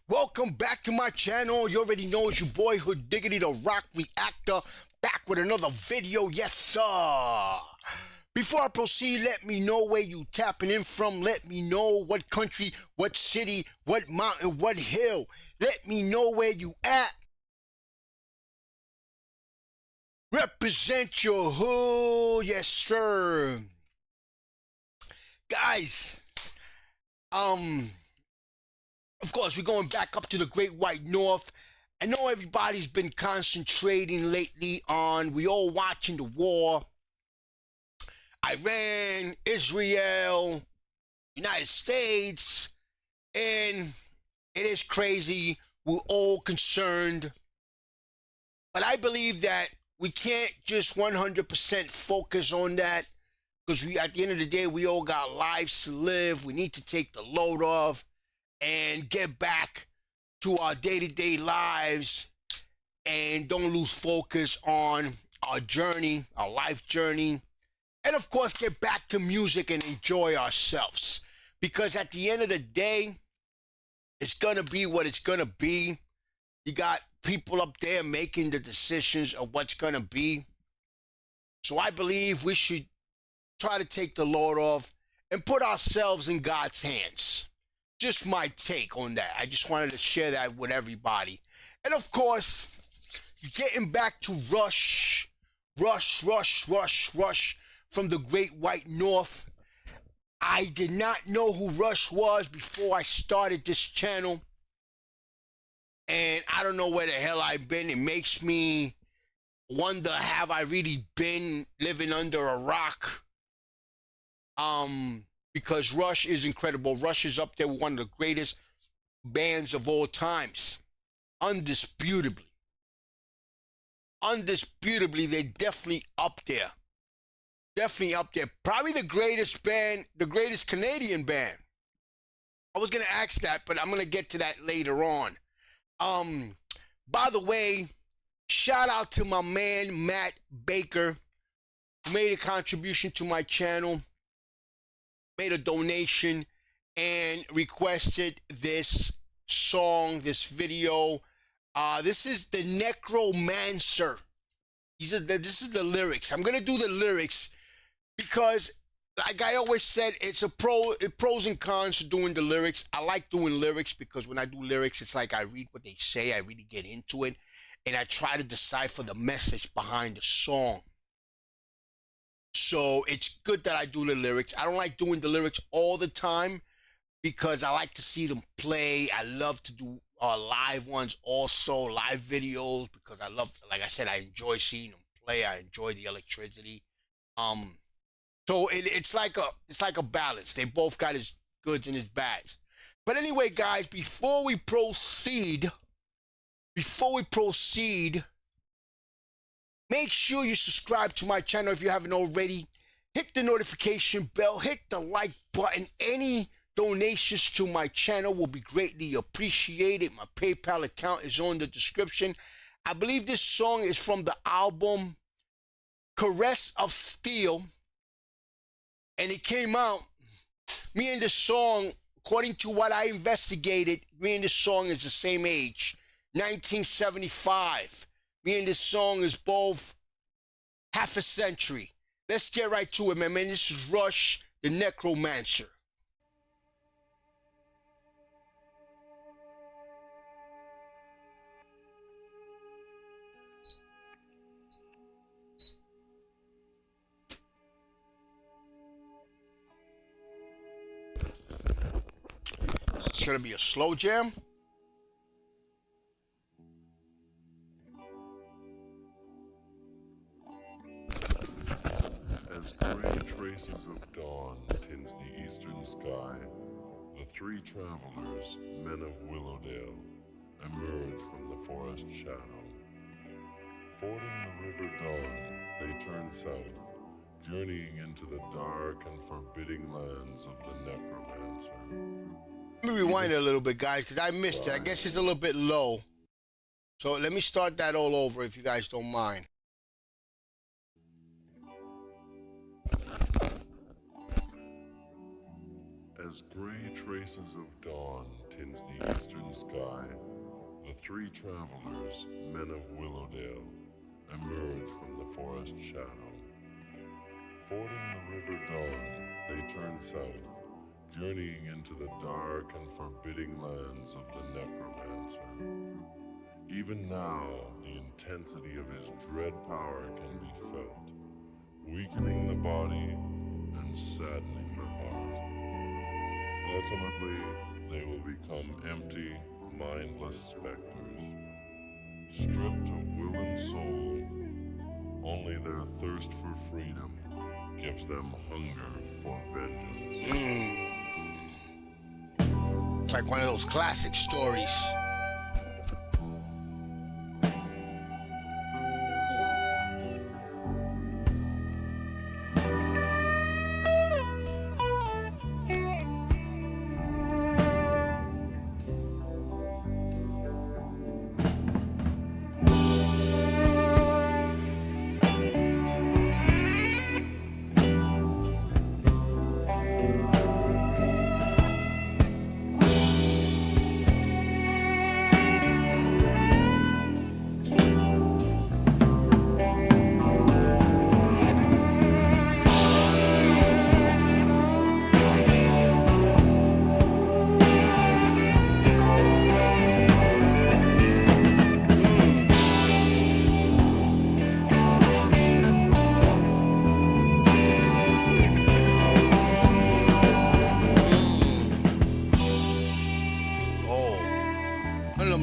Welcome back to my channel. You already know it's your boy Hood Diggity the Rock Reactor, back with another video. Yes, sir. Before I proceed, let me know where you tapping in from. Let me know what country, what city, what mountain, what hill. Let me know where you at. Represent your hood. Yes, sir. Guys, of course, we're going back up to the Great White North. I know everybody's been concentrating lately on, we all watching the war. Iran, Israel, United States, and it is crazy. We're all concerned. But I believe that we can't just 100% focus on that because at the end of the day, we all got lives to live. We need to take the load off and get back to our day-to-day lives and don't lose focus on our journey, our life journey. And of course, get back to music and enjoy ourselves. Because at the end of the day, it's gonna be what it's gonna be. You got people up there making the decisions of what's gonna be. So I believe we should try to take the load off and put ourselves in God's hands. Just my take on that. I just wanted to share that with everybody. And of course, getting back to Rush from the Great White North. I did not know who Rush was before I started this channel. And I don't know where the hell I've been. It makes me wonder, have I really been living under a rock? Because Rush is incredible. Rush is up there with one of the greatest bands of all times. Undisputably. Undisputably, they're definitely up there. Definitely up there. Probably the greatest band, the greatest Canadian band. I was going to ask that, but I'm going to get to that later on. By the way, shout out to my man, Matt Baker, who made a contribution to my channel, made a donation, and requested this song, this video. This is the Necromancer. This is the lyrics. I'm going to do the lyrics because, like I always said, it's pros and cons to doing the lyrics. I like doing lyrics because when I do lyrics, it's like I read what they say. I really get into it. And I try to decipher the message behind the song. So it's good that I do the lyrics. I don't like doing the lyrics all the time because I like to see them play. I love to do live ones also, live videos, because I love, like I said, I enjoy seeing them play. I enjoy the electricity. So it's like a balance. They both got its goods and its bads. But anyway, guys, before we proceed, make sure you subscribe to my channel if you haven't already. Hit the notification bell, hit the like button. Any donations to my channel will be greatly appreciated. My PayPal account is on the description. I believe this song is from the album Caress of Steel. And it came out, me and this song, according to what I investigated, me and this song is the same age, 1975. Me and this song is both half a century. Let's get right to it, man. This is Rush, the Necromancer. It's gonna be a slow jam. As gray traces of dawn tinge the eastern sky, the three travelers, men of Willowdale, emerge from the forest shadow. Fording the river Dawn, they turn south, journeying into the dark and forbidding lands of the Necromancer. Let me rewind it a little bit, guys, because I missed it. I guess it's a little bit low. So let me start that all over if you guys don't mind. As gray traces of dawn tinge the eastern sky, the three travelers, men of Willowdale, emerge from the forest shadow. Fording the River Dawn, they turn south, journeying into the dark and forbidding lands of the Necromancer. Even now, the intensity of his dread power can be felt, weakening the body and saddening the heart. Ultimately, they will become empty, mindless specters, stripped of will and soul. Only their thirst for freedom gives them hunger for vengeance. It's like one of those classic stories.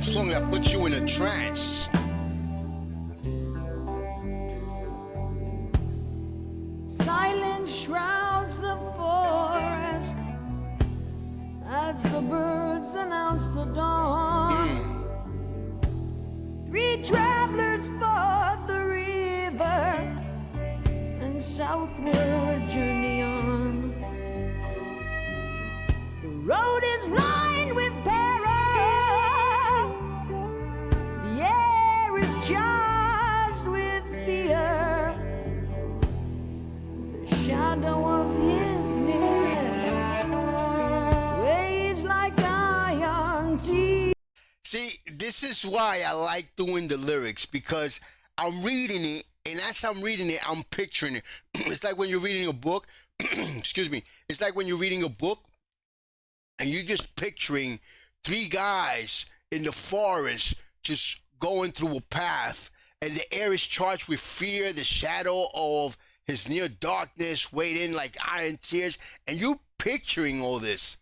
Song that puts you in a trance. Silence shrouds the forest as the birds announce the dawn. Three travelers fought the river and southward journey on. The road is lined with peril. Charged with fear, the shadow of his nearness weighs like iron teeth. See, this is why I like doing the lyrics, because I'm reading it, and as I'm reading it, I'm picturing it. It's like when you're reading a book. Excuse me. It's like when you're reading a book, and you're just picturing three guys in the forest just going through a path, and the air is charged with fear, the shadow of his near darkness waiting like iron tears, and you picturing all this.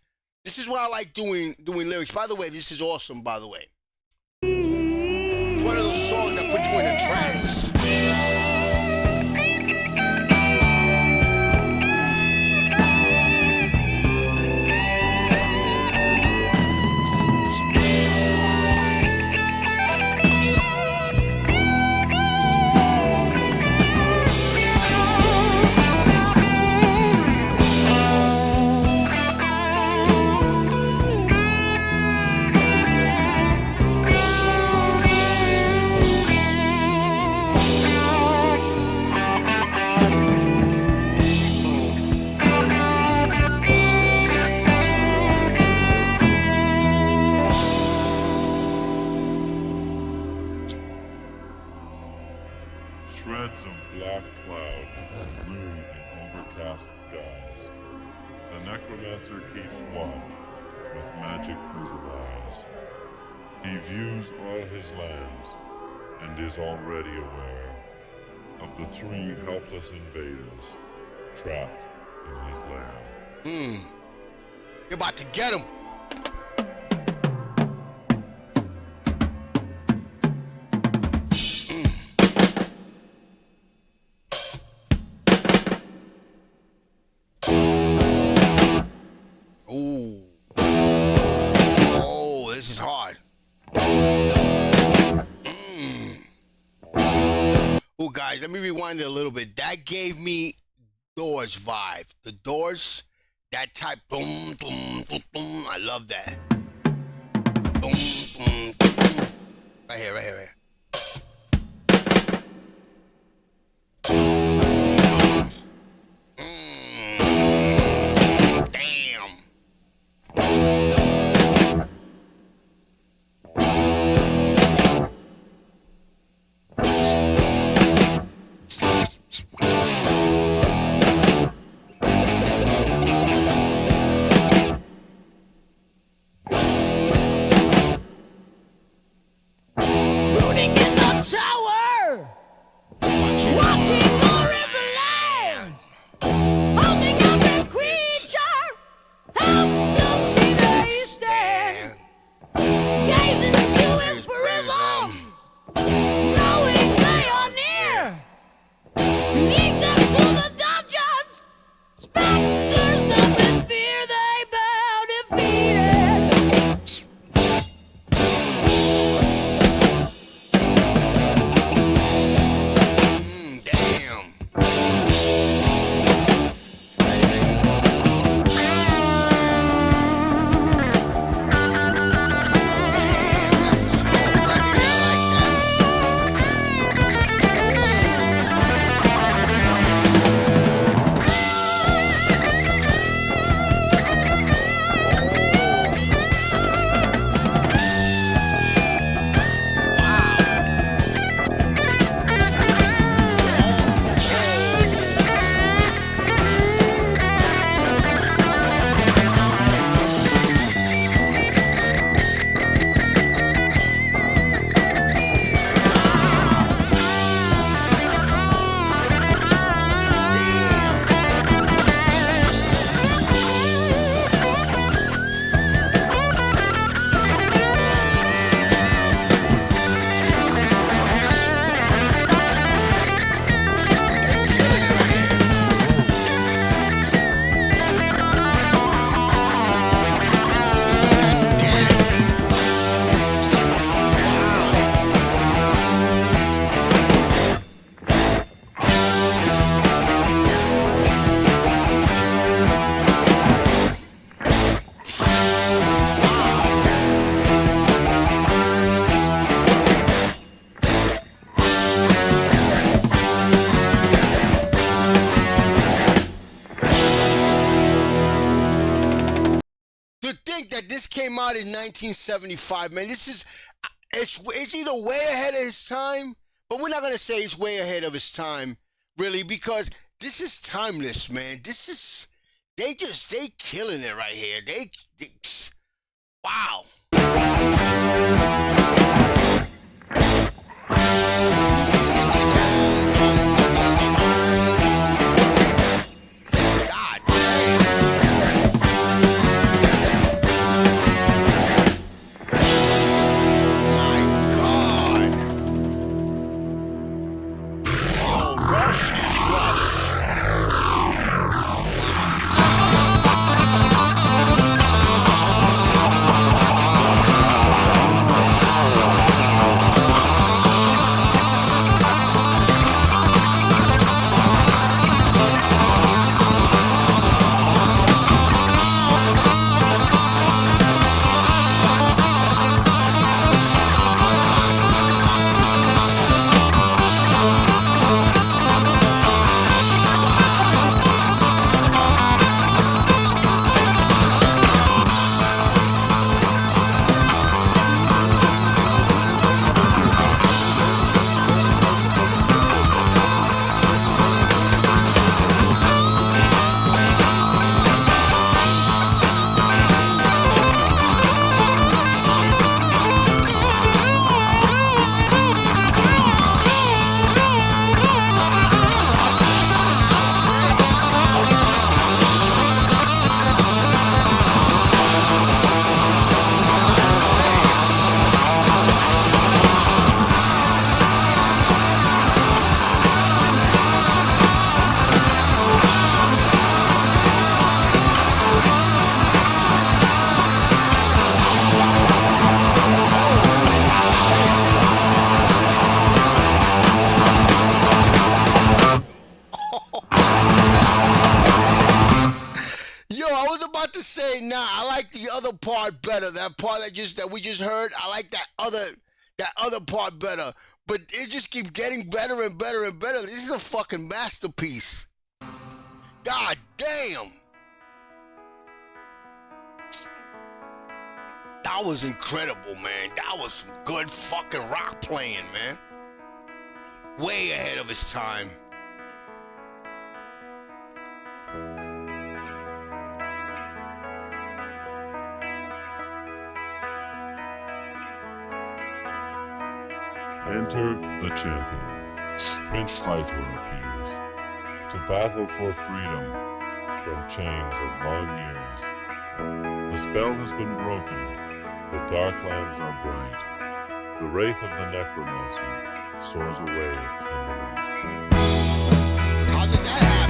This is why I like doing lyrics. By the way, this is awesome, by the way. It's one of those songs that put you in a trance. Shreds of black cloud loom in overcast skies. The Necromancer keeps watch with magic prism eyes. He views all his lands and is already aware of the three helpless invaders trapped in his lair. You're about to get him. Guys, let me rewind it a little bit. That gave me Doors vibe. The Doors, that type, boom, boom, boom, boom. I love that. Boom, boom, boom, boom. Right here, right here, right here. Damn. in 1975, man. This is it's either way ahead of his time, but we're not gonna say it's way ahead of his time, really, because this is timeless, man. This is they killing it right here. They wow. Part better. That part that we just heard, I like that other part better. But it just keeps getting better and better and better. This is a fucking masterpiece. God damn. That was incredible, man. That was some good fucking rock playing, man. Way ahead of his time. Enter the champion. Prince Vital appears to battle for freedom from chains of long years. The spell has been broken. The dark lands are bright. The wraith of the Necromancer soars away in the night. How did that happen?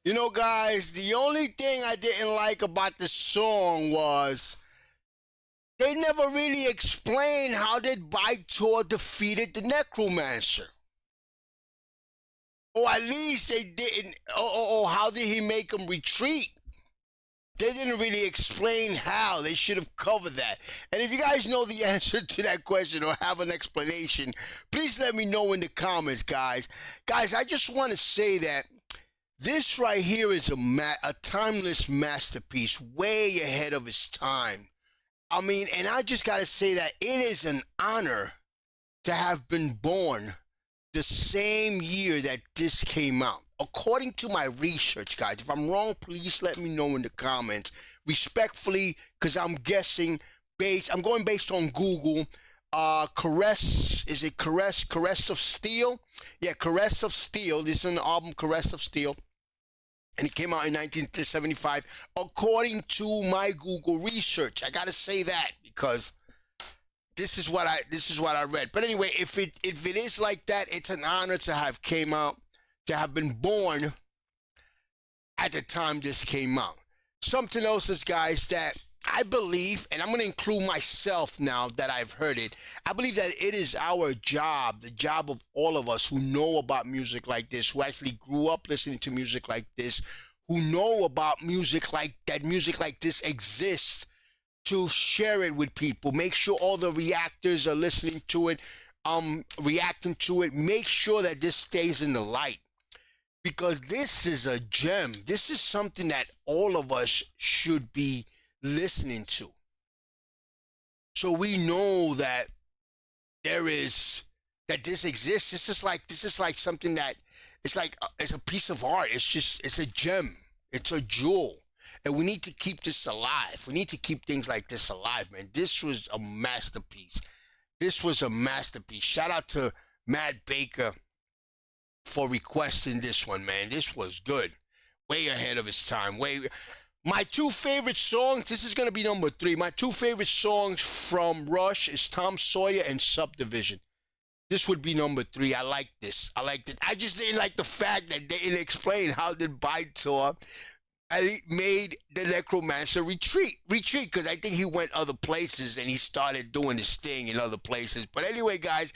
You know, guys, the only thing I didn't like about the song was they never really explained how did Vitor defeated the Necromancer. Or at least they didn't, or how did he make him retreat? They didn't really explain how. They should have covered that. And if you guys know the answer to that question or have an explanation, please let me know in the comments, guys. Guys, I just want to say that this right here is a timeless masterpiece, way ahead of its time. I mean, and I just got to say that it is an honor to have been born the same year that this came out. According to my research, guys, if I'm wrong, please let me know in the comments. Respectfully, because I'm guessing I'm going based on Google. Caress of Steel? Yeah, Caress of Steel. This is an album, Caress of Steel. And it came out in 1975, according to my Google research. I gotta say that because this is what I read. But anyway, if it is like that, it's an honor to have came out, to have been born at the time this came out. Something else is, guys, that I believe, and I'm going to include myself now that I've heard it, I believe that it is our job, the job of all of us who know about music like this, who actually grew up listening to music like this, who know about music like this exists, to share it with people. Make sure all the reactors are listening to it, reacting to it. Make sure that this stays in the light, because this is a gem. This is something that all of us should be listening to. So we know that this exists. This is like something that it's a piece of art. It's a gem. It's a jewel. And we need to keep this alive. We need to keep things like this alive, man. This was a masterpiece. Shout out to Matt Baker for requesting this one, man. This was good. Way ahead of its time. My two favorite songs, this is going to be number 3. My two favorite songs from Rush is Tom Sawyer and Subdivision. This would be number 3. I like this. I liked it. I just didn't like the fact that they didn't explain how did Vitor made the Necromancer retreat, because I think he went other places and he started doing his thing in other places. But anyway, guys,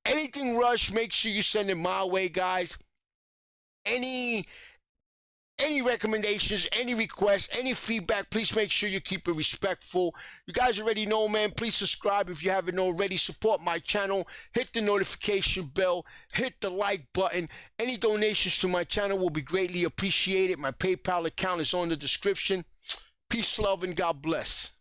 anything Rush, make sure you send it my way, guys. Any recommendations, any requests, any feedback, please make sure you keep it respectful. You guys already know, man. Please subscribe if you haven't already. Support my channel. Hit the notification bell. Hit the like button. Any donations to my channel will be greatly appreciated. My PayPal account is on the description. Peace, love, and God bless.